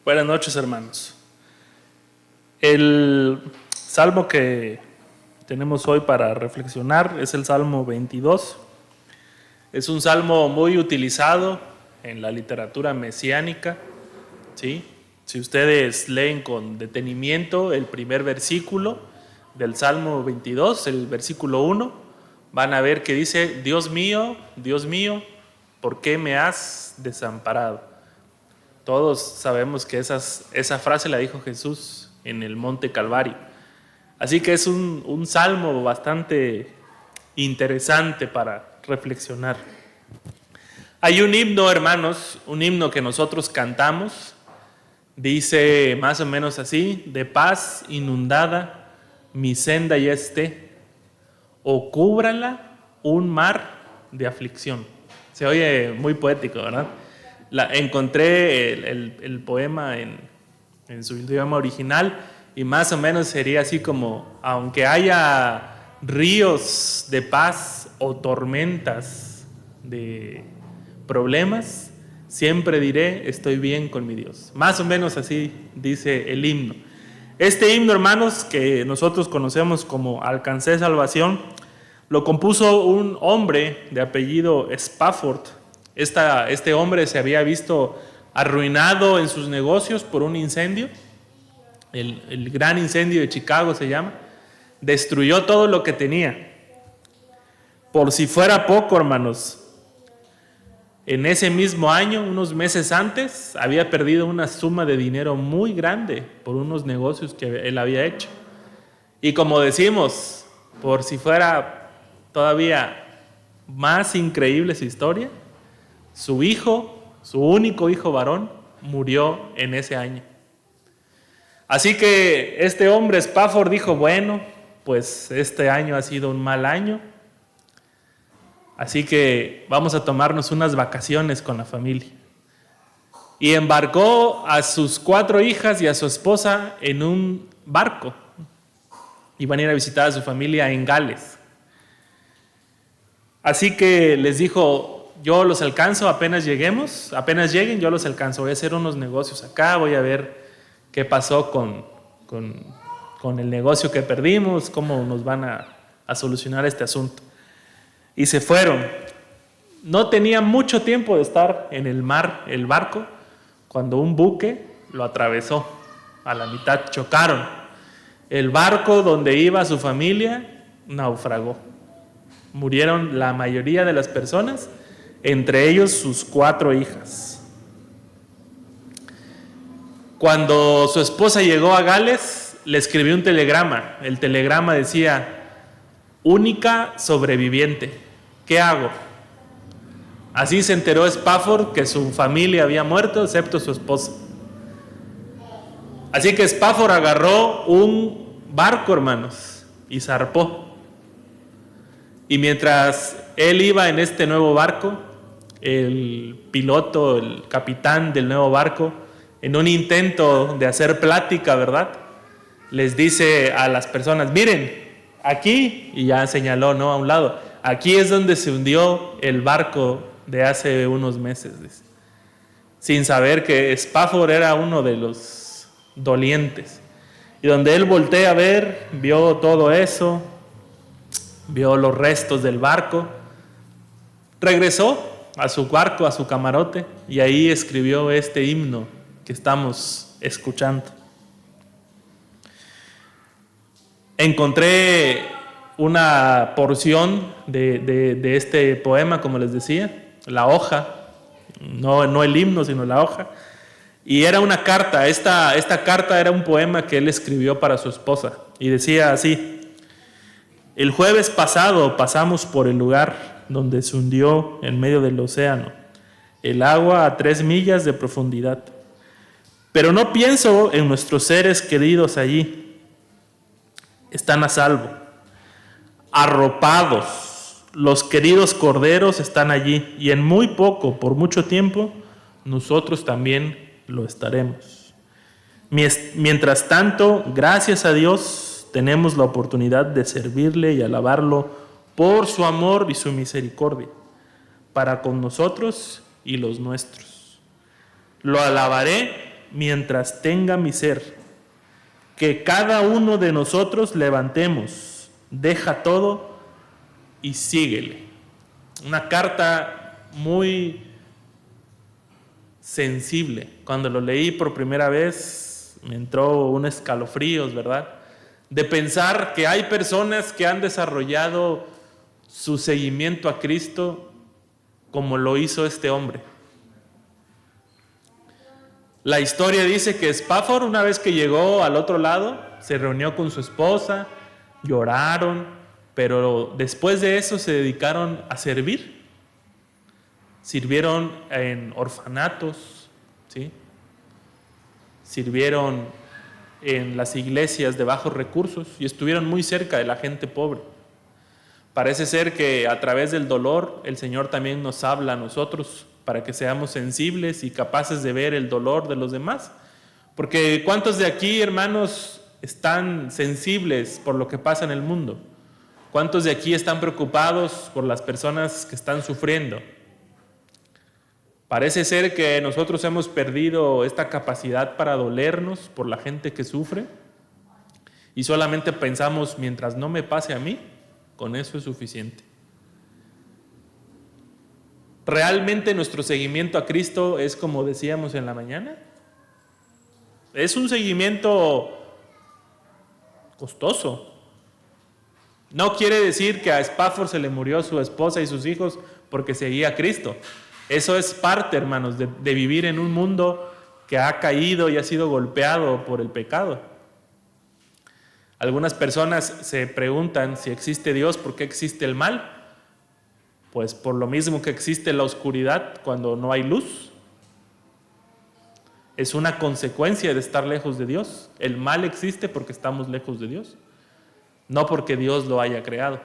Buenas noches, hermanos. El salmo que tenemos hoy para reflexionar es el Salmo 22. Es un salmo muy utilizado en la literatura mesiánica, ¿sí? Si ustedes leen con detenimiento el primer versículo del Salmo 22, el versículo 1, van a ver que dice: Dios mío, ¿por qué me has desamparado? Todos sabemos que esa frase la dijo Jesús en el Monte Calvario. Así que es un salmo bastante interesante para reflexionar. Hay un himno, hermanos, un himno que nosotros cantamos. Dice más o menos así: de paz inundada mi senda ya esté, o cúbrala un mar de aflicción. Se oye muy poético, ¿verdad? Encontré el poema en su idioma original y más o menos sería así como: aunque haya ríos de paz o tormentas de problemas, siempre diré estoy bien con mi Dios. Más o menos así dice el himno. Este himno, hermanos, que nosotros conocemos como Alcancé Salvación, lo compuso un hombre de apellido Spafford. Este hombre se había visto arruinado en sus negocios por un incendio. El gran incendio de Chicago se llama. Destruyó todo lo que tenía. Por si fuera poco, hermanos, en ese mismo año, unos meses antes, había perdido una suma de dinero muy grande por unos negocios que él había hecho. Y como decimos, por si fuera todavía más increíble su historia, su único hijo varón, murió en ese año. Así que este hombre Spafford dijo: bueno, pues este año ha sido un mal año, así que vamos a tomarnos unas vacaciones con la familia. Y embarcó a sus 4 hijas y a su esposa en un barco. Iban a ir a visitar a su familia en Gales. Así que les dijo: yo los alcanzo apenas lleguen, yo los alcanzo. Voy a hacer unos negocios acá, voy a ver qué pasó con el negocio que perdimos, cómo nos van a solucionar este asunto. Y se fueron. No tenía mucho tiempo de estar en el mar, el barco, cuando un buque lo atravesó. A la mitad chocaron. El barco donde iba su familia naufragó. Murieron la mayoría de las personas, entre ellos sus 4 hijas. Cuando su esposa llegó a Gales, le escribió un telegrama. El telegrama decía: única sobreviviente, ¿qué hago? Así se enteró Spafford que su familia había muerto, excepto su esposa. Así que Spafford agarró un barco, hermanos, y zarpó. Y mientras él iba en este nuevo barco, el piloto, el capitán del nuevo barco, en un intento de hacer plática, ¿verdad?, les dice a las personas: miren, aquí, y ya señaló, ¿no?, a un lado, aquí es donde se hundió el barco de hace unos meses, dice. Sin saber que Spafford era uno de los dolientes. Y donde él voltea a ver, vio todo eso, vio los restos del barco, regresó a su barco, a su camarote, y ahí escribió este himno que estamos escuchando. Encontré una porción de este poema, como les decía, la hoja, no el himno, sino la hoja, y era una carta. Esta carta era un poema que él escribió para su esposa, y decía así: el jueves pasado pasamos por el lugar donde se hundió en medio del océano el agua a 3 millas de profundidad. Pero no pienso en nuestros seres queridos allí. Están a salvo, arropados. Los queridos corderos están allí, y en muy poco, por mucho tiempo, nosotros también lo estaremos. Mientras tanto, gracias a Dios, tenemos la oportunidad de servirle y alabarlo por su amor y su misericordia para con nosotros y los nuestros. Lo alabaré mientras tenga mi ser, que cada uno de nosotros levantemos, deja todo y síguele. Una carta muy sensible. Cuando lo leí por primera vez me entró un escalofríos, ¿verdad? De pensar que hay personas que han desarrollado su seguimiento a Cristo como lo hizo este hombre. La historia dice que Espáfor, una vez que llegó al otro lado, se reunió con su esposa, lloraron, pero después de eso se dedicaron a servir. Sirvieron en orfanatos, ¿sí? Sirvieron en las iglesias de bajos recursos y estuvieron muy cerca de la gente pobre. Parece ser que a través del dolor el Señor también nos habla a nosotros para que seamos sensibles y capaces de ver el dolor de los demás. Porque ¿cuántos de aquí, hermanos, están sensibles por lo que pasa en el mundo? ¿Cuántos de aquí están preocupados por las personas que están sufriendo? Parece ser que nosotros hemos perdido esta capacidad para dolernos por la gente que sufre y solamente pensamos, mientras no me pase a mí, con eso es suficiente. ¿Realmente nuestro seguimiento a Cristo es como decíamos en la mañana? Es un seguimiento costoso. No quiere decir que a Espáfor se le murió su esposa y sus hijos porque seguía a Cristo. Eso es parte, hermanos, de vivir en un mundo que ha caído y ha sido golpeado por el pecado. Algunas personas se preguntan si existe Dios, ¿por qué existe el mal? Pues por lo mismo que existe la oscuridad cuando no hay luz. Es una consecuencia de estar lejos de Dios. El mal existe porque estamos lejos de Dios, no porque Dios lo haya creado.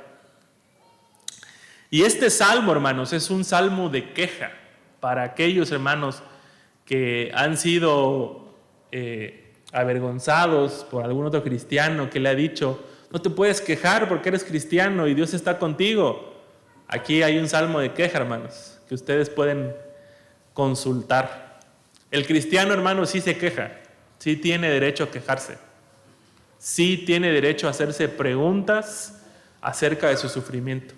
Y este salmo, hermanos, es un salmo de queja para aquellos hermanos que han sido avergonzados por algún otro cristiano que le ha dicho, no te puedes quejar porque eres cristiano y Dios está contigo. Aquí hay un salmo de queja, hermanos, que ustedes pueden consultar. El cristiano, hermanos, sí se queja, sí tiene derecho a quejarse, sí tiene derecho a hacerse preguntas acerca de su sufrimiento,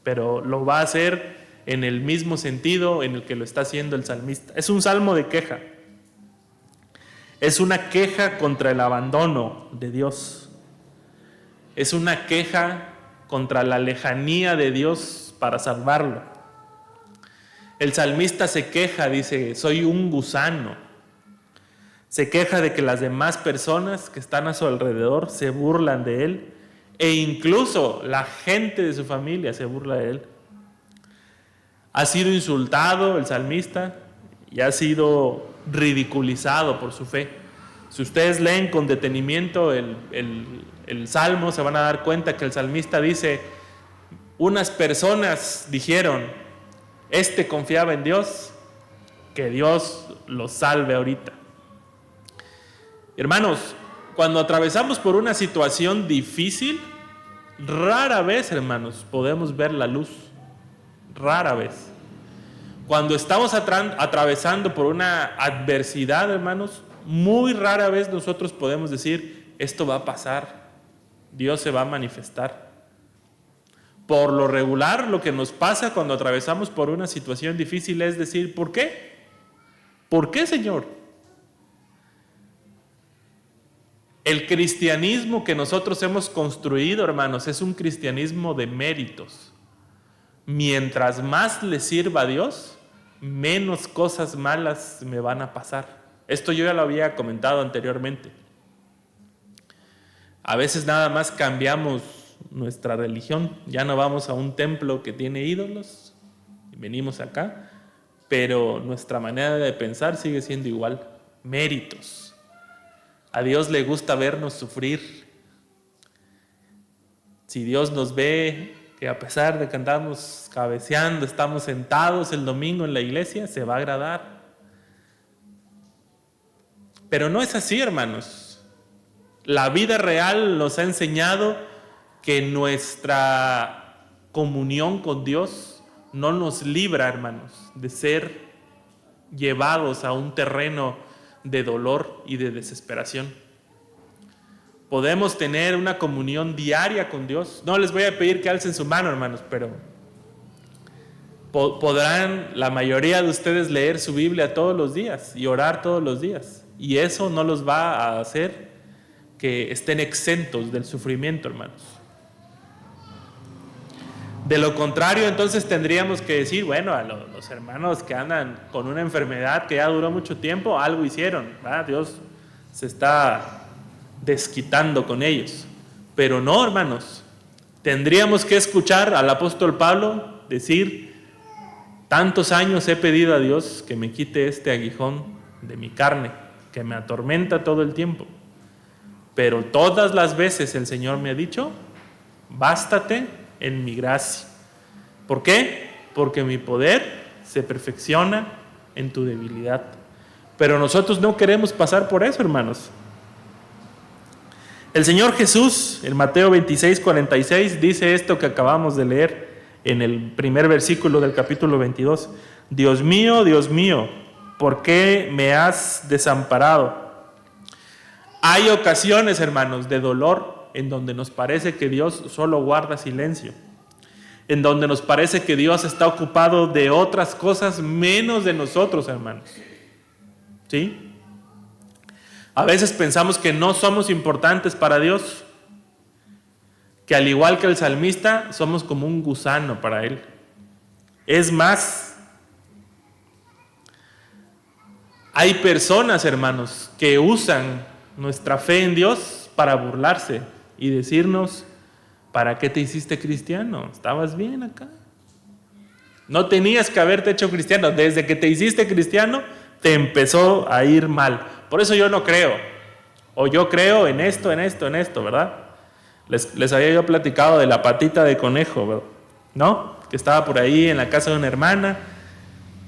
pero lo va a hacer en el mismo sentido en el que lo está haciendo el salmista. Es un salmo de queja. Es una queja contra el abandono de Dios. Es una queja contra la lejanía de Dios para salvarlo. El salmista se queja, dice, soy un gusano. Se queja de que las demás personas que están a su alrededor se burlan de él, e incluso la gente de su familia se burla de él. Ha sido insultado el salmista y ha sido ridiculizado por su fe. Si ustedes leen con detenimiento el salmo, se van a dar cuenta que el salmista dice, unas personas dijeron, este confiaba en Dios, que Dios lo salve ahorita. Hermanos, cuando atravesamos por una situación difícil, rara vez, hermanos, podemos ver la luz. Rara vez. Cuando estamos atravesando por una adversidad, hermanos, muy rara vez nosotros podemos decir, esto va a pasar, Dios se va a manifestar. Por lo regular, lo que nos pasa cuando atravesamos por una situación difícil es decir, ¿por qué? ¿Por qué, Señor? El cristianismo que nosotros hemos construido, hermanos, es un cristianismo de méritos. Mientras más le sirva a Dios, menos cosas malas me van a pasar. Esto yo ya lo había comentado anteriormente. A veces nada más cambiamos nuestra religión, ya no vamos a un templo que tiene ídolos y venimos acá, pero nuestra manera de pensar sigue siendo igual, méritos. A Dios le gusta vernos sufrir. Si Dios nos ve que a pesar de que andamos cabeceando, estamos sentados el domingo en la iglesia, se va a agradar. Pero no es así, hermanos. La vida real nos ha enseñado que nuestra comunión con Dios no nos libra, hermanos, de ser llevados a un terreno de dolor y de desesperación. Podemos tener una comunión diaria con Dios. No les voy a pedir que alcen su mano, hermanos, pero podrán la mayoría de ustedes leer su Biblia todos los días y orar todos los días. Y eso no los va a hacer que estén exentos del sufrimiento, hermanos. De lo contrario, entonces tendríamos que decir, bueno, a los hermanos que andan con una enfermedad que ya duró mucho tiempo, algo hicieron, ¿verdad? Dios se está desquitando con ellos. Pero no, hermanos, tendríamos que escuchar al apóstol Pablo decir: tantos años he pedido a Dios que me quite este aguijón de mi carne, que me atormenta todo el tiempo. Pero todas las veces el Señor me ha dicho: bástate en mi gracia. ¿Por qué? Porque mi poder se perfecciona en tu debilidad. Pero nosotros no queremos pasar por eso, hermanos. El Señor Jesús, en Mateo 26:46, dice esto que acabamos de leer en el primer versículo del capítulo 22. Dios mío, ¿por qué me has desamparado? Hay ocasiones, hermanos, de dolor en donde nos parece que Dios solo guarda silencio, en donde nos parece que Dios está ocupado de otras cosas menos de nosotros, hermanos. ¿Sí? A veces pensamos que no somos importantes para Dios, que al igual que el salmista, somos como un gusano para Él. Es más, hay personas, hermanos, que usan nuestra fe en Dios para burlarse y decirnos: ¿para qué te hiciste cristiano? Estabas bien acá. No tenías que haberte hecho cristiano. Desde que te hiciste cristiano, te empezó a ir mal. Por eso yo no creo. O yo creo en esto, ¿verdad? Les había yo platicado de la patita de conejo, ¿no? Que estaba por ahí en la casa de una hermana.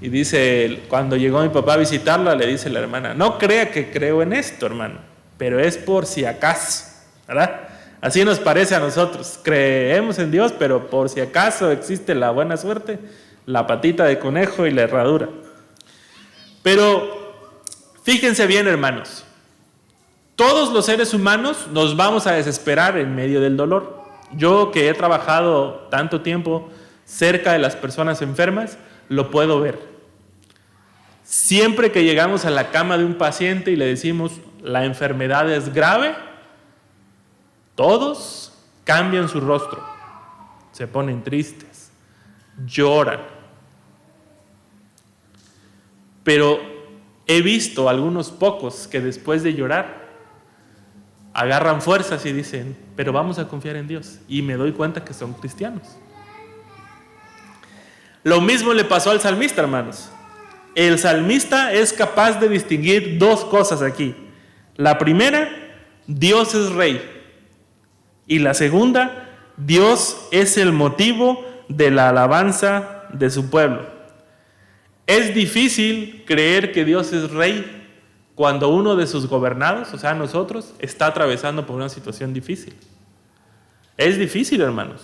Y dice, cuando llegó mi papá a visitarla, le dice la hermana: no crea que creo en esto, hermano, pero es por si acaso, ¿verdad? Así nos parece a nosotros. Creemos en Dios, pero por si acaso existe la buena suerte, la patita de conejo y la herradura. Pero fíjense bien, hermanos, todos los seres humanos nos vamos a desesperar en medio del dolor. Yo, que he trabajado tanto tiempo cerca de las personas enfermas, lo puedo ver. Siempre que llegamos a la cama de un paciente y le decimos: la enfermedad es grave, todos cambian su rostro, se ponen tristes, lloran. Pero he visto algunos pocos que después de llorar agarran fuerzas y dicen: pero vamos a confiar en Dios. Y me doy cuenta que son cristianos. Lo mismo le pasó al salmista, hermanos. El salmista es capaz de distinguir dos cosas aquí. La primera, Dios es rey. Y la segunda, Dios es el motivo de la alabanza de su pueblo. Es difícil creer que Dios es rey cuando uno de sus gobernados, o sea, nosotros, está atravesando por una situación difícil. Es difícil, hermanos.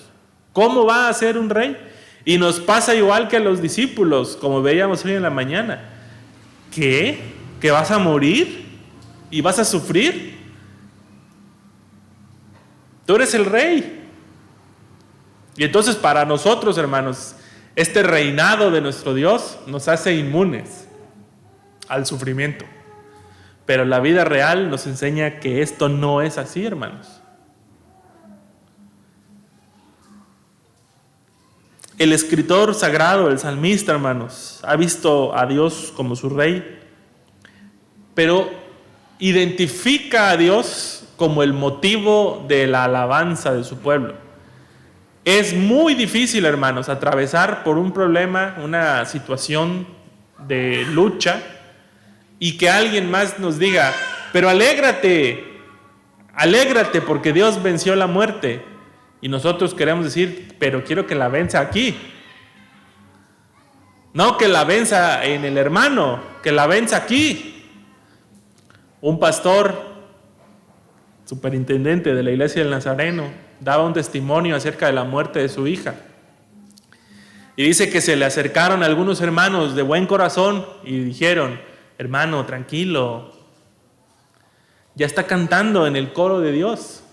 ¿Cómo va a ser un rey? Y nos pasa igual que a los discípulos, como veíamos hoy en la mañana. ¿Qué? ¿Que vas a morir? ¿Y vas a sufrir? Tú eres el rey. Y entonces para nosotros, hermanos, este reinado de nuestro Dios nos hace inmunes al sufrimiento. Pero la vida real nos enseña que esto no es así, hermanos. El escritor sagrado, el salmista, hermanos, ha visto a Dios como su rey, pero identifica a Dios como el motivo de la alabanza de su pueblo. Es muy difícil, hermanos, atravesar por un problema, una situación de lucha, y que alguien más nos diga: pero alégrate porque Dios venció la muerte. Y nosotros queremos decir: pero quiero que la venza aquí. No que la venza en el hermano, que la venza aquí. Un pastor, superintendente de la iglesia del Nazareno, daba un testimonio acerca de la muerte de su hija. Y dice que se le acercaron algunos hermanos de buen corazón y dijeron: hermano, tranquilo, Ya está cantando en el coro de Dios.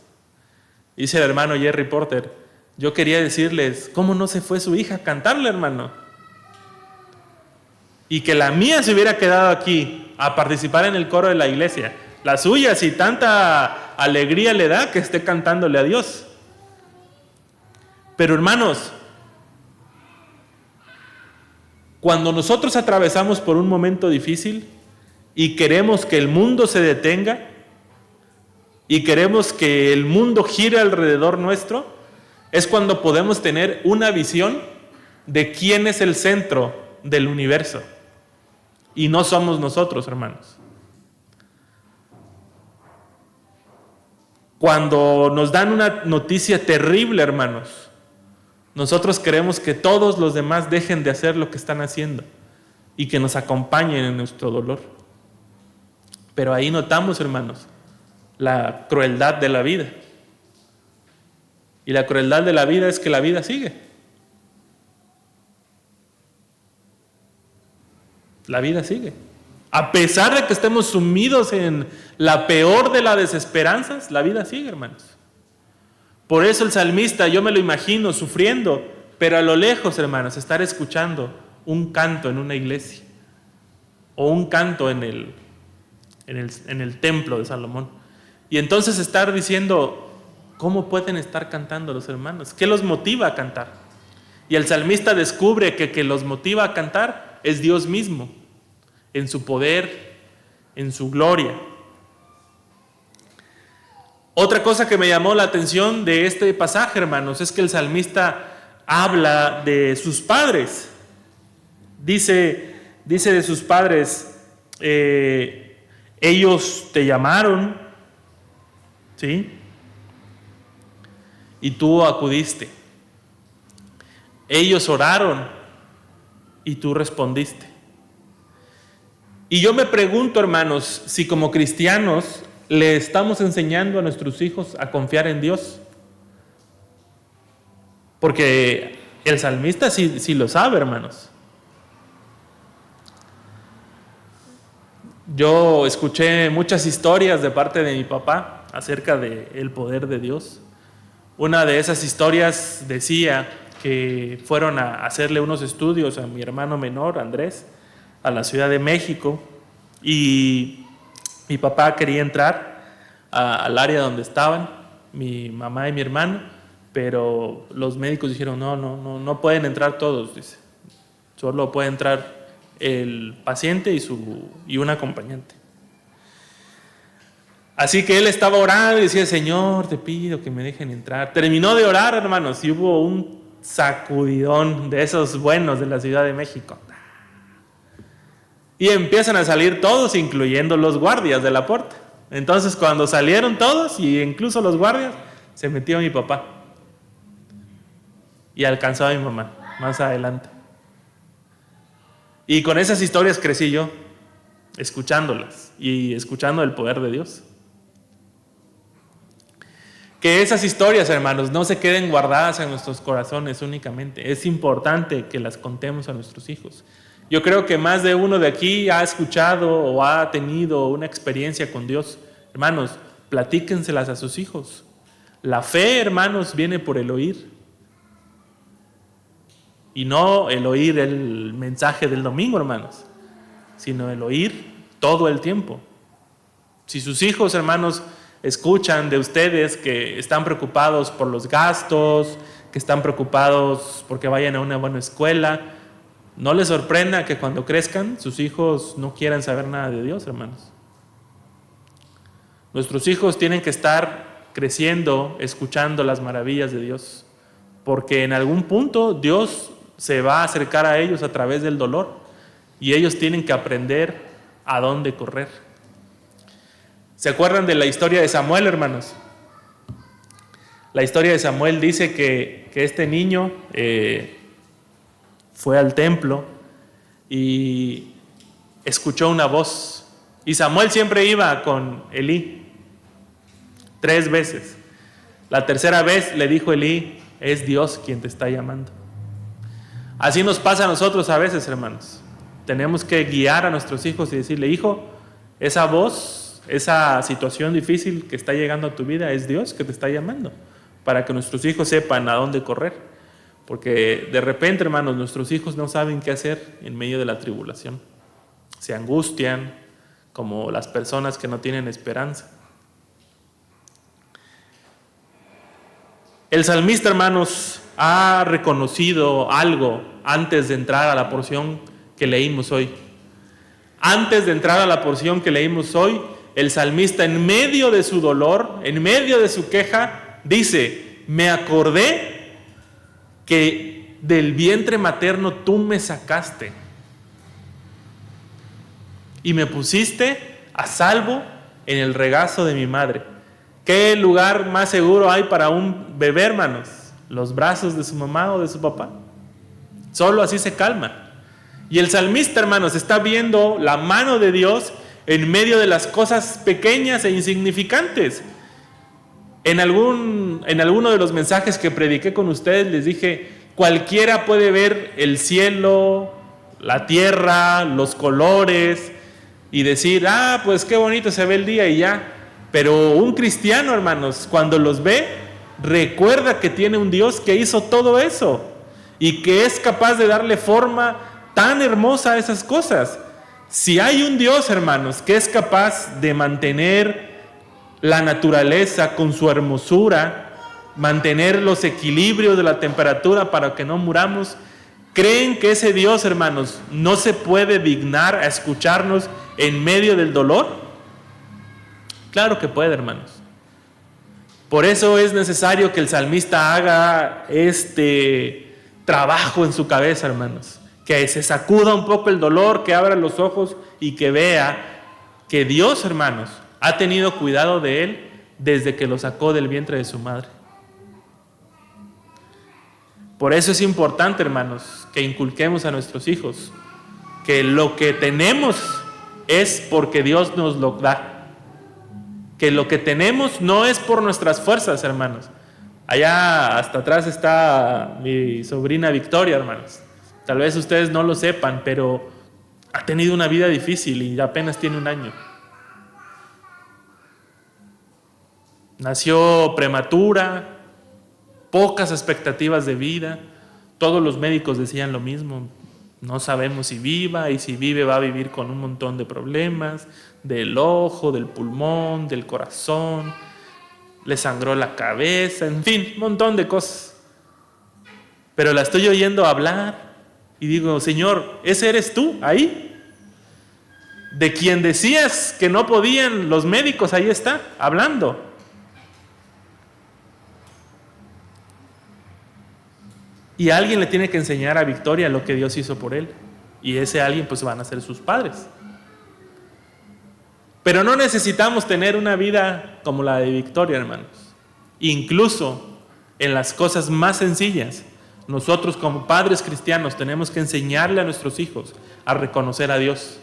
Dice el hermano Jerry Porter, yo quería decirles, ¿cómo no se fue su hija a cantarle, hermano? Y que la mía se hubiera quedado aquí a participar en el coro de la iglesia. La suya, si tanta alegría le da, que esté cantándole a Dios. Pero hermanos, cuando nosotros atravesamos por un momento difícil y queremos que el mundo se detenga y queremos que el mundo gire alrededor nuestro, es cuando podemos tener una visión de quién es el centro del universo. Y no somos nosotros, hermanos. Cuando nos dan una noticia terrible, hermanos, nosotros queremos que todos los demás dejen de hacer lo que están haciendo y que nos acompañen en nuestro dolor. Pero ahí notamos, hermanos, la crueldad de la vida. Y la crueldad de la vida es que la vida sigue. La vida sigue. A pesar de que estemos sumidos en la peor de las desesperanzas, la vida sigue, hermanos. Por eso el salmista, yo me lo imagino sufriendo, pero a lo lejos, hermanos, estar escuchando un canto en una iglesia o un canto en el templo de Salomón. Y entonces estar diciendo, ¿cómo pueden estar cantando los hermanos? ¿Qué los motiva a cantar? Y el salmista descubre que los motiva a cantar es Dios mismo, en su poder, en su gloria. Otra cosa que me llamó la atención de este pasaje, hermanos, es que el salmista habla de sus padres. Dice de sus padres, ellos te llamaron, ¿sí? Y tú acudiste. Ellos oraron y tú respondiste. Y yo me pregunto, hermanos, si como cristianos le estamos enseñando a nuestros hijos a confiar en Dios. Porque el salmista sí lo sabe, hermanos. Yo escuché muchas historias de parte de mi papá acerca del poder de Dios. Una de esas historias decía que fueron a hacerle unos estudios a mi hermano menor, Andrés, a la Ciudad de México, y mi papá quería entrar al área donde estaban mi mamá y mi hermano, pero los médicos dijeron, no pueden entrar todos, dice. Solo puede entrar el paciente y un acompañante. Así que él estaba orando y decía, Señor, te pido que me dejen entrar. Terminó de orar, hermanos, y hubo un sacudidón de esos buenos de la Ciudad de México. Y empiezan a salir todos, incluyendo los guardias de la puerta. Entonces, cuando salieron todos, y incluso los guardias, se metió mi papá. Y alcanzó a mi mamá, más adelante. Y con esas historias crecí yo, escuchándolas y escuchando el poder de Dios. Que esas historias, hermanos, no se queden guardadas en nuestros corazones únicamente. Es importante que las contemos a nuestros hijos. Yo creo que más de uno de aquí ha escuchado o ha tenido una experiencia con Dios. Hermanos, platíquenselas a sus hijos. La fe, hermanos, viene por el oír. Y no el oír el mensaje del domingo, hermanos, sino el oír todo el tiempo. Si sus hijos, hermanos, escuchan de ustedes que están preocupados por los gastos, que están preocupados porque vayan a una buena escuela, no les sorprenda que cuando crezcan sus hijos no quieran saber nada de Dios, hermanos. Nuestros hijos tienen que estar creciendo, escuchando las maravillas de Dios, porque en algún punto Dios se va a acercar a ellos a través del dolor y ellos tienen que aprender a dónde correr. ¿Se acuerdan de la historia de Samuel, hermanos? La historia de Samuel dice que este niño fue al templo y escuchó una voz. Y Samuel siempre iba con Elí 3 veces. La tercera vez le dijo Elí, es Dios quien te está llamando. Así nos pasa a nosotros a veces, hermanos. Tenemos que guiar a nuestros hijos y decirle, hijo, esa voz Esa situación difícil que está llegando a tu vida es Dios que te está llamando para que nuestros hijos sepan a dónde correr. Porque de repente, hermanos, nuestros hijos no saben qué hacer en medio de la tribulación. Se angustian como las personas que no tienen esperanza. El salmista, hermanos, ha reconocido algo antes de entrar a la porción que leímos hoy. Antes de entrar a la porción que leímos hoy, el salmista, en medio de su dolor, en medio de su queja, dice: me acordé que del vientre materno tú me sacaste y me pusiste a salvo en el regazo de mi madre. ¿Qué lugar más seguro hay para un bebé, hermanos? Los brazos de su mamá o de su papá. Solo así se calma. Y el salmista, hermanos, está viendo la mano de Dios en medio de las cosas pequeñas e insignificantes. En alguno de los mensajes que prediqué con ustedes les dije: cualquiera puede ver el cielo, la tierra, los colores y decir: pues qué bonito se ve el día y ya. Pero un cristiano, hermanos, cuando los ve, recuerda que tiene un Dios que hizo todo eso y que es capaz de darle forma tan hermosa a esas cosas. Si hay un Dios, hermanos, que es capaz de mantener la naturaleza con su hermosura, mantener los equilibrios de la temperatura para que no muramos, ¿creen que ese Dios, hermanos, no se puede dignar a escucharnos en medio del dolor? Claro que puede, hermanos. Por eso es necesario que el salmista haga este trabajo en su cabeza, hermanos. Que se sacuda un poco el dolor, que abra los ojos y que vea que Dios, hermanos, ha tenido cuidado de él desde que lo sacó del vientre de su madre. Por eso es importante, hermanos, que inculquemos a nuestros hijos que lo que tenemos es porque Dios nos lo da. Que lo que tenemos no es por nuestras fuerzas, hermanos. Allá hasta atrás está mi sobrina Victoria, hermanos. Tal vez ustedes no lo sepan, pero ha tenido una vida difícil y apenas tiene 1 año. Nació prematura, pocas expectativas de vida. Todos los médicos decían lo mismo: no sabemos si viva, y si vive va a vivir con un montón de problemas, del ojo, del pulmón, del corazón, le sangró la cabeza, en fin, un montón de cosas. Pero la estoy oyendo hablar y digo: Señor, ¿ese eres tú ahí? De quien decías que no podían los médicos, ahí está, hablando. Y alguien le tiene que enseñar a Victoria lo que Dios hizo por él. Y ese alguien pues van a ser sus padres. Pero no necesitamos tener una vida como la de Victoria, hermanos. Incluso en las cosas más sencillas, nosotros como padres cristianos tenemos que enseñarle a nuestros hijos a reconocer a Dios.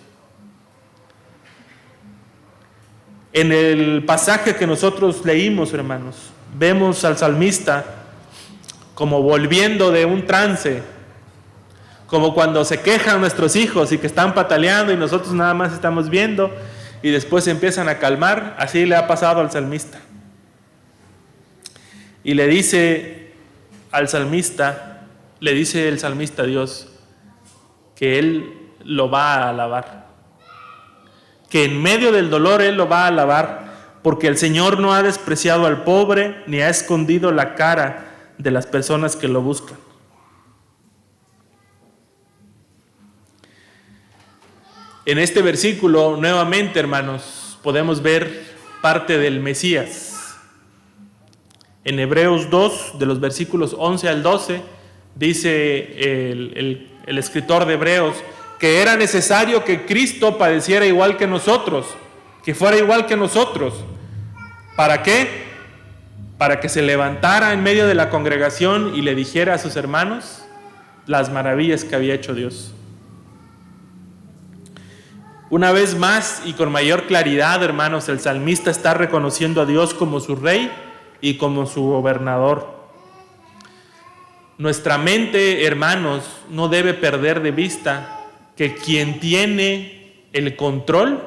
En el pasaje que nosotros leímos, hermanos, vemos al salmista como volviendo de un trance, como cuando se quejan nuestros hijos y que están pataleando y nosotros nada más estamos viendo y después se empiezan a calmar. Así le ha pasado al salmista. Y le dice el salmista a Dios que él lo va a alabar, que en medio del dolor él lo va a alabar, porque el Señor no ha despreciado al pobre ni ha escondido la cara de las personas que lo buscan. En este versículo, nuevamente, hermanos, podemos ver parte del Mesías. En Hebreos 2, de los versículos 11 al 12, dice el escritor de Hebreos que era necesario que Cristo padeciera igual que nosotros, que fuera igual que nosotros. ¿Para qué? Para que se levantara en medio de la congregación y le dijera a sus hermanos las maravillas que había hecho Dios. Una vez más y con mayor claridad, hermanos, el salmista está reconociendo a Dios como su rey y como su gobernador. Nuestra mente, hermanos, no debe perder de vista que quien tiene el control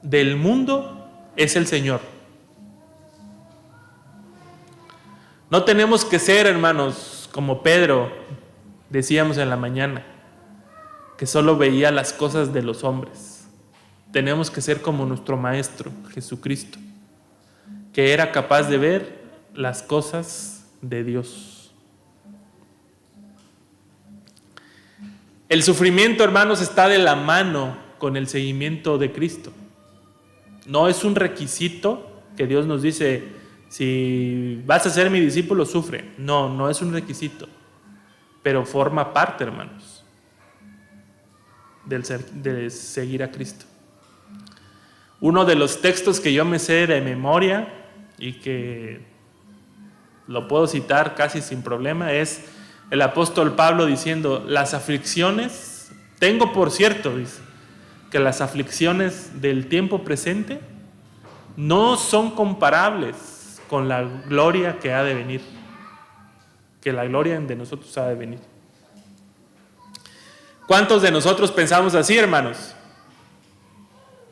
del mundo es el Señor. No tenemos que ser, hermanos, como Pedro, decíamos en la mañana, que solo veía las cosas de los hombres. Tenemos que ser como nuestro Maestro, Jesucristo, que era capaz de ver las cosas de Dios. El sufrimiento, hermanos, está de la mano con el seguimiento de Cristo. No es un requisito que Dios nos dice, si vas a ser mi discípulo, sufre. No, no es un requisito, pero forma parte, hermanos, de seguir a Cristo. Uno de los textos que yo me sé de memoria y que lo puedo citar casi sin problema es el apóstol Pablo diciendo, las aflicciones, tengo por cierto, dice, que las aflicciones del tiempo presente no son comparables con la gloria que ha de venir, que la gloria de nosotros ha de venir. ¿Cuántos de nosotros pensamos así, hermanos?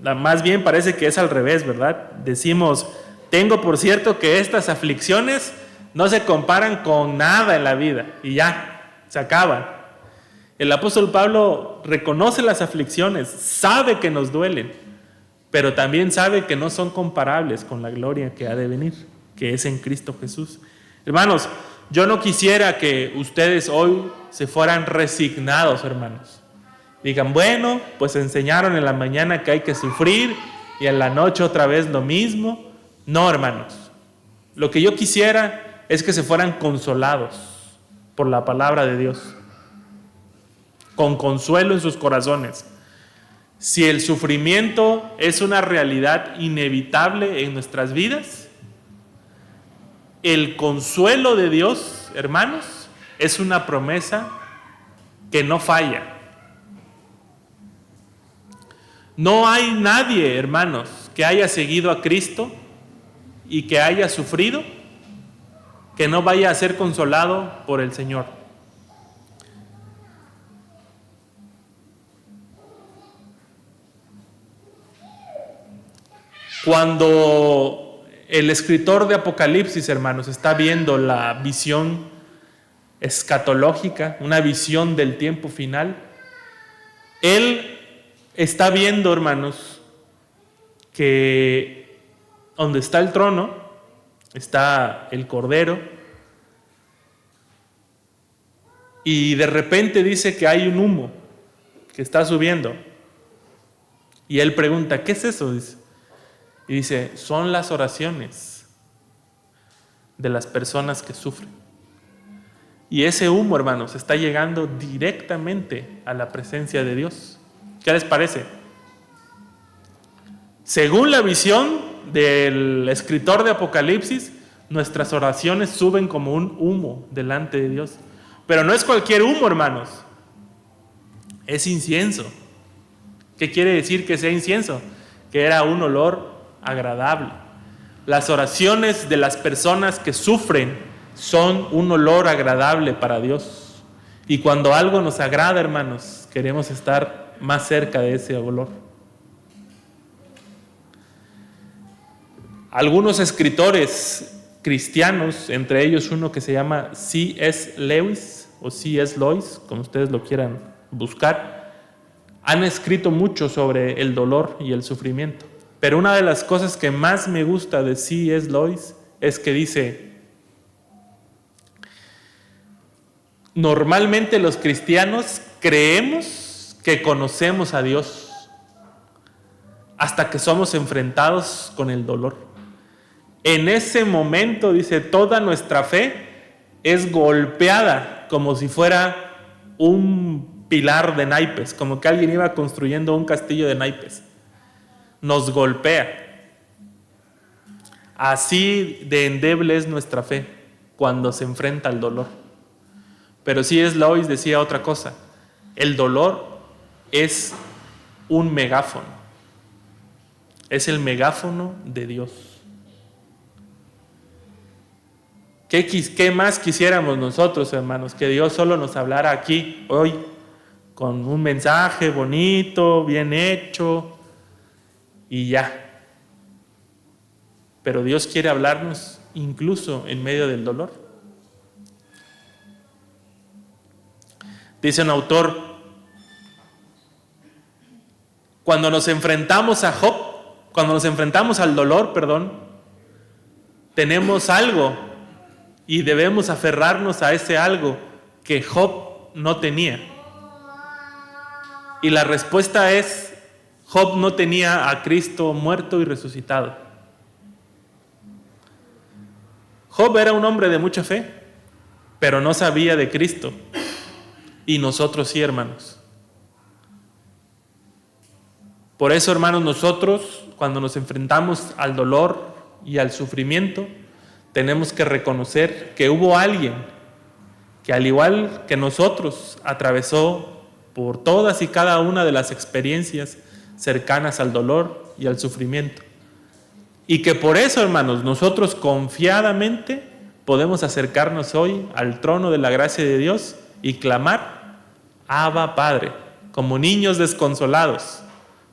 Más bien parece que es al revés, ¿verdad? Decimos, tengo por cierto que estas aflicciones no se comparan con nada en la vida y ya, se acaban. El apóstol Pablo reconoce las aflicciones, sabe que nos duelen, pero también sabe que no son comparables con la gloria que ha de venir, que es en Cristo Jesús. Hermanos, yo no quisiera que ustedes hoy se fueran resignados, hermanos. Digan, bueno, pues enseñaron en la mañana que hay que sufrir y en la noche otra vez lo mismo. No, hermanos. Lo que yo quisiera es que se fueran consolados por la palabra de Dios, con consuelo en sus corazones. Si el sufrimiento es una realidad inevitable en nuestras vidas, el consuelo de Dios, hermanos, es una promesa que no falla. No hay nadie, hermanos, que haya seguido a Cristo y que haya sufrido, que no vaya a ser consolado por el Señor. Cuando el escritor de Apocalipsis, hermanos, está viendo la visión escatológica, una visión del tiempo final, él está viendo, hermanos, que donde está el trono está el Cordero, y de repente dice que hay un humo que está subiendo, y él pregunta, ¿qué es eso? Y dice, son las oraciones de las personas que sufren. Y ese humo, hermanos, está llegando directamente a la presencia de Dios. ¿Qué les parece? Según la visión del escritor de Apocalipsis, nuestras oraciones suben como un humo delante de Dios. Pero no es cualquier humo, hermanos. Es incienso. ¿Qué quiere decir que sea incienso? Que era un olor agradable. Las oraciones de las personas que sufren son un olor agradable para Dios. Y cuando algo nos agrada, hermanos, queremos estar más cerca de ese olor. Algunos escritores cristianos, entre ellos uno que se llama C.S. Lewis o C.S. Lewis, como ustedes lo quieran buscar, han escrito mucho sobre el dolor y el sufrimiento. Pero una de las cosas que más me gusta de C.S. Lewis es que dice, normalmente los cristianos creemos que conocemos a Dios hasta que somos enfrentados con el dolor. En ese momento, dice, toda nuestra fe es golpeada como si fuera un pilar de naipes, como que alguien iba construyendo un castillo de naipes. Nos golpea. Así de endeble es nuestra fe cuando se enfrenta al dolor. Pero C.S. Lewis decía otra cosa. El dolor es un megáfono. Es el megáfono de Dios. ¿Qué más quisiéramos nosotros, hermanos? Que Dios solo nos hablara aquí, hoy, con un mensaje bonito, bien hecho, y ya. Pero Dios quiere hablarnos incluso en medio del dolor. Dice un autor, cuando nos enfrentamos a Job, cuando nos enfrentamos al dolor, tenemos algo y debemos aferrarnos a ese algo que Job no tenía. Y la respuesta es, Job no tenía a Cristo muerto y resucitado. Job era un hombre de mucha fe, pero no sabía de Cristo. Y nosotros sí, hermanos. Por eso, hermanos, nosotros, cuando nos enfrentamos al dolor y al sufrimiento, tenemos que reconocer que hubo alguien que, al igual que nosotros, atravesó por todas y cada una de las experiencias cercanas al dolor y al sufrimiento. Y que por eso, hermanos, nosotros confiadamente podemos acercarnos hoy al trono de la gracia de Dios y clamar, Abba, Padre, como niños desconsolados.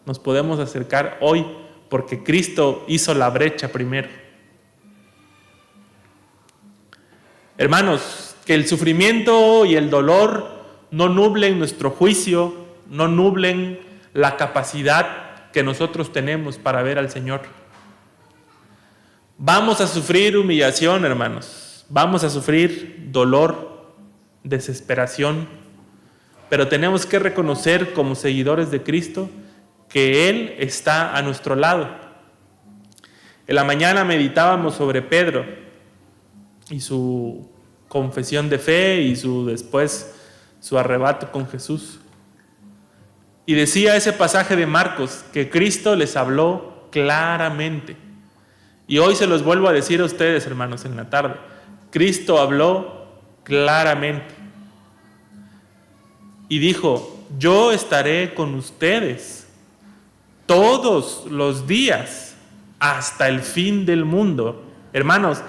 Nos podemos acercar hoy porque Cristo hizo la brecha primero. Hermanos, que el sufrimiento y el dolor no nublen nuestro juicio, no nublen la capacidad que nosotros tenemos para ver al Señor. Vamos a sufrir humillación, hermanos. Vamos a sufrir dolor, desesperación. Pero tenemos que reconocer como seguidores de Cristo que Él está a nuestro lado. En la mañana meditábamos sobre Pedro y su confesión de fe y después su arrebato con Jesús. Y decía ese pasaje de Marcos que Cristo les habló claramente. Y hoy se los vuelvo a decir a ustedes, hermanos, en la tarde. Cristo habló claramente. Y dijo, yo estaré con ustedes todos los días hasta el fin del mundo. Hermanos,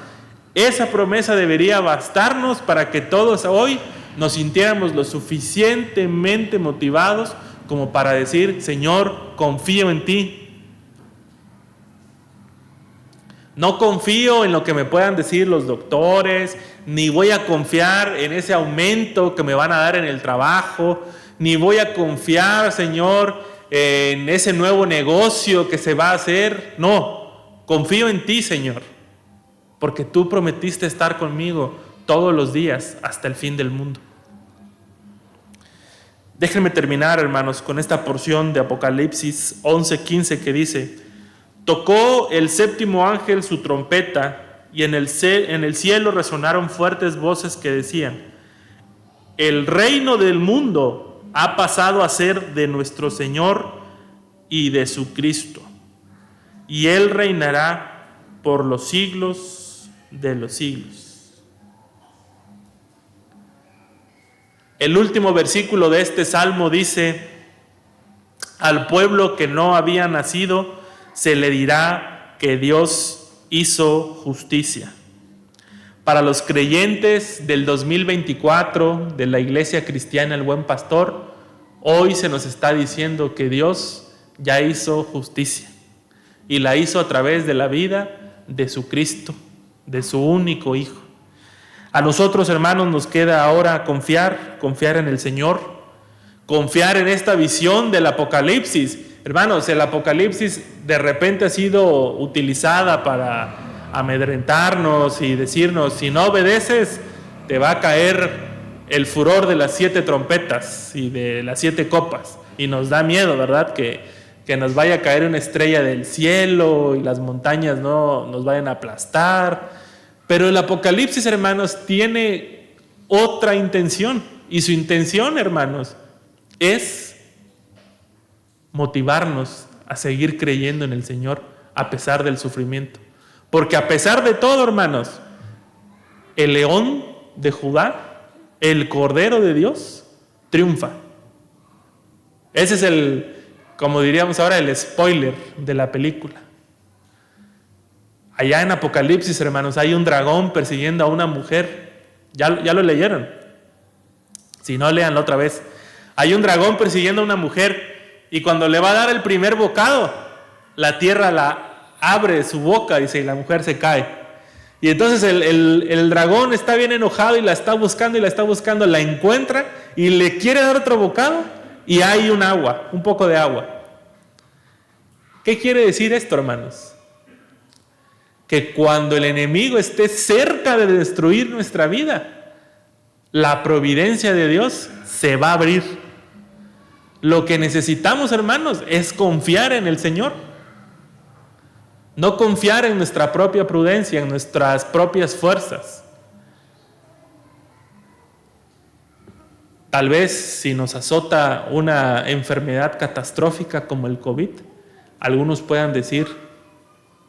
esa promesa debería bastarnos para que todos hoy nos sintiéramos lo suficientemente motivados como para decir, Señor, confío en ti. No confío en lo que me puedan decir los doctores, ni voy a confiar en ese aumento que me van a dar en el trabajo, ni voy a confiar, Señor, en ese nuevo negocio que se va a hacer. No, confío en ti, Señor, porque tú prometiste estar conmigo todos los días hasta el fin del mundo. Déjenme terminar, hermanos, con esta porción de Apocalipsis 11:15 que dice: tocó el séptimo ángel su trompeta y en el cielo resonaron fuertes voces que decían: el reino del mundo ha pasado a ser de nuestro Señor y de su Cristo, y Él reinará por los siglos de los siglos. El último versículo de este salmo dice: al pueblo que no había nacido se le dirá que Dios hizo justicia. Para los creyentes del 2024 de la Iglesia Cristiana El Buen Pastor, hoy se nos está diciendo que Dios ya hizo justicia y la hizo a través de la vida de su Cristo, de su único Hijo. A nosotros, hermanos, nos queda ahora confiar en el Señor, confiar en esta visión del Apocalipsis. Hermanos, el Apocalipsis de repente ha sido utilizada para amedrentarnos y decirnos: si no obedeces, te va a caer el furor de las 7 trompetas y de las 7 copas. Y nos da miedo, ¿verdad? Que nos vaya a caer una estrella del cielo y las montañas no nos vayan a aplastar. Pero el Apocalipsis, hermanos, tiene otra intención. Y su intención, hermanos, es motivarnos a seguir creyendo en el Señor a pesar del sufrimiento. Porque a pesar de todo, hermanos, el león de Judá, el Cordero de Dios, triunfa. Ese es como diríamos ahora, el spoiler de la película. Allá en Apocalipsis, hermanos, hay un dragón persiguiendo a una mujer. ¿Ya lo leyeron? Si no, léanlo otra vez. Hay un dragón persiguiendo a una mujer y cuando le va a dar el primer bocado, la tierra la abre su boca, dice, y la mujer se cae. Y entonces el dragón está bien enojado y la está buscando, la encuentra y le quiere dar otro bocado y hay un agua, un poco de agua. ¿Qué quiere decir esto, hermanos? Que cuando el enemigo esté cerca de destruir nuestra vida, la providencia de Dios se va a abrir. Lo que necesitamos, hermanos, es confiar en el Señor. No confiar en nuestra propia prudencia, en nuestras propias fuerzas. Tal vez si nos azota una enfermedad catastrófica como el COVID, algunos puedan decir,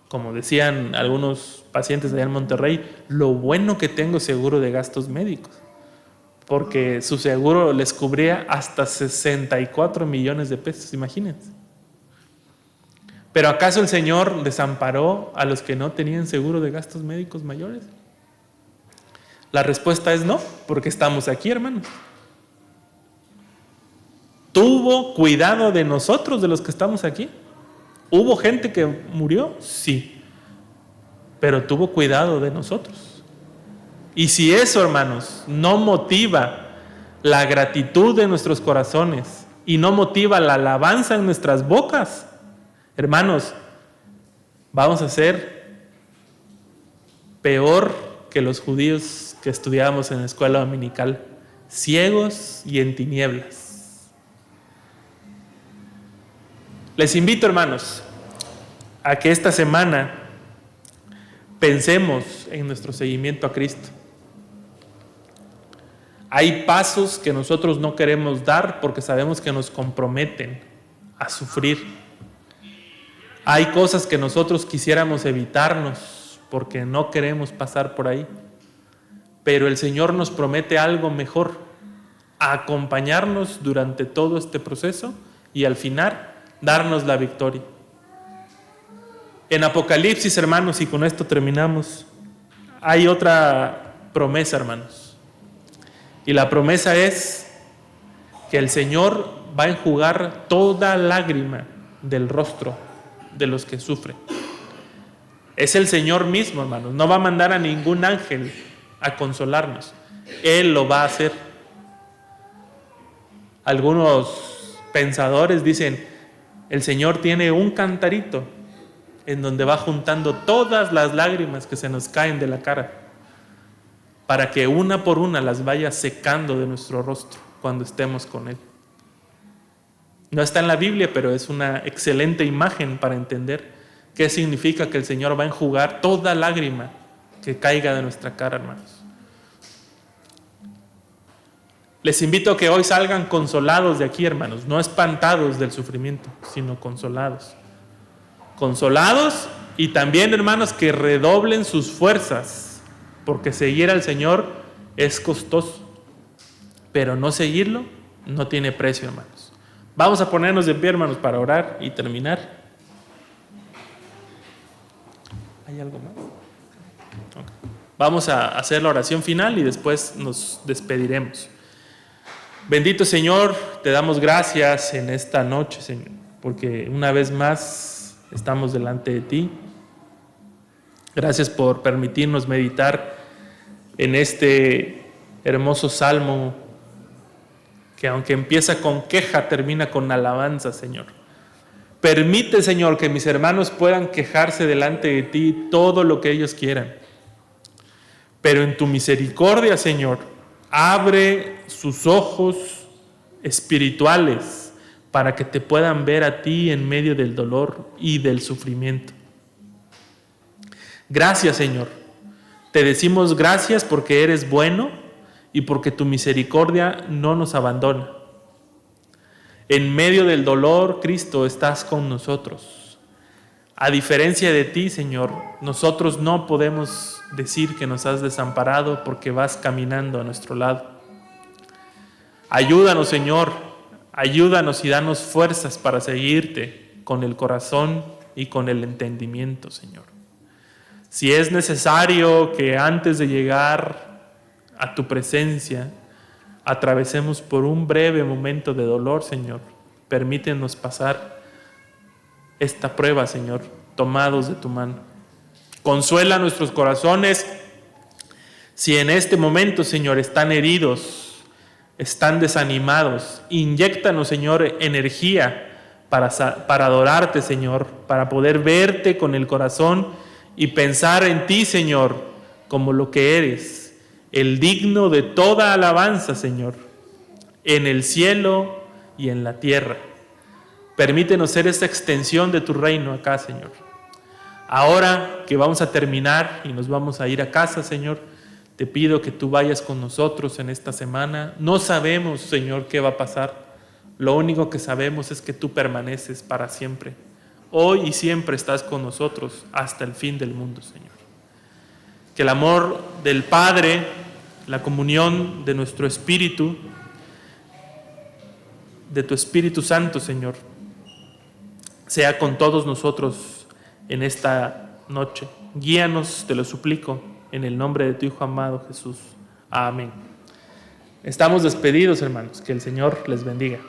como decían algunos pacientes allá en Monterrey, lo bueno que tengo seguro de gastos médicos, porque su seguro les cubría hasta 64 millones de pesos, imagínense. ¿Pero acaso el Señor desamparó a los que no tenían seguro de gastos médicos mayores? La respuesta es no, porque estamos aquí, hermanos. ¿Tuvo cuidado de nosotros, de los que estamos aquí? ¿Hubo gente que murió? Sí. Pero tuvo cuidado de nosotros. Y si eso, hermanos, no motiva la gratitud de nuestros corazones y no motiva la alabanza en nuestras bocas, hermanos, vamos a ser peor que los judíos que estudiábamos en la escuela dominical, ciegos y en tinieblas. Les invito, hermanos, a que esta semana pensemos en nuestro seguimiento a Cristo. Hay pasos que nosotros no queremos dar porque sabemos que nos comprometen a sufrir. Hay cosas que nosotros quisiéramos evitarnos porque no queremos pasar por ahí. Pero el Señor nos promete algo mejor: acompañarnos durante todo este proceso y al final darnos la victoria. En Apocalipsis, hermanos, y con esto terminamos, hay otra promesa, hermanos. Y la promesa es que el Señor va a enjugar toda lágrima del rostro de los que sufren. Es el Señor mismo, hermanos. No va a mandar a ningún ángel a consolarnos. Él lo va a hacer. Algunos pensadores dicen, el Señor tiene un cantarito en donde va juntando todas las lágrimas que se nos caen de la cara, para que una por una las vaya secando de nuestro rostro cuando estemos con Él. No está en la Biblia, pero es una excelente imagen para entender qué significa que el Señor va a enjugar toda lágrima que caiga de nuestra cara, hermanos. Les invito a que hoy salgan consolados de aquí, hermanos, no espantados del sufrimiento, sino consolados. Consolados y también, hermanos, que redoblen sus fuerzas, porque seguir al Señor es costoso, pero no seguirlo no tiene precio, hermanos. Vamos a ponernos de pie, hermanos, para orar y terminar. ¿Hay algo más? Okay. Vamos a hacer la oración final y después nos despediremos. Bendito Señor, te damos gracias en esta noche, Señor, porque una vez más estamos delante de ti. Gracias por permitirnos meditar en este hermoso salmo que, aunque empieza con queja, termina con alabanza, Señor. Permite, Señor, que mis hermanos puedan quejarse delante de ti todo lo que ellos quieran. Pero en tu misericordia, Señor, abre sus ojos espirituales para que te puedan ver a ti en medio del dolor y del sufrimiento. Gracias, Señor. Te decimos gracias porque eres bueno y porque tu misericordia no nos abandona. En medio del dolor, Cristo, estás con nosotros. A diferencia de ti, Señor, nosotros no podemos decir que nos has desamparado porque vas caminando a nuestro lado. Ayúdanos, Señor, ayúdanos y danos fuerzas para seguirte con el corazón y con el entendimiento, Señor. Si es necesario que antes de llegar a tu presencia atravesemos por un breve momento de dolor, Señor, permítenos pasar esta prueba, Señor, tomados de tu mano. Consuela nuestros corazones si en este momento, Señor, están heridos, están desanimados. Inyéctanos, Señor, energía para adorarte, Señor, para poder verte con el corazón y pensar en ti, Señor, como lo que eres, el digno de toda alabanza, Señor, en el cielo y en la tierra. Permítenos ser esta extensión de tu reino acá, Señor. Ahora que vamos a terminar y nos vamos a ir a casa, Señor, te pido que tú vayas con nosotros en esta semana. No sabemos, Señor, qué va a pasar. Lo único que sabemos es que tú permaneces para siempre. Hoy y siempre estás con nosotros hasta el fin del mundo, Señor. Que el amor del Padre, la comunión de nuestro Espíritu, de tu Espíritu Santo, Señor, sea con todos nosotros en esta noche. Guíanos, te lo suplico, en el nombre de tu Hijo amado Jesús. Amén. Estamos despedidos, hermanos. Que el Señor les bendiga.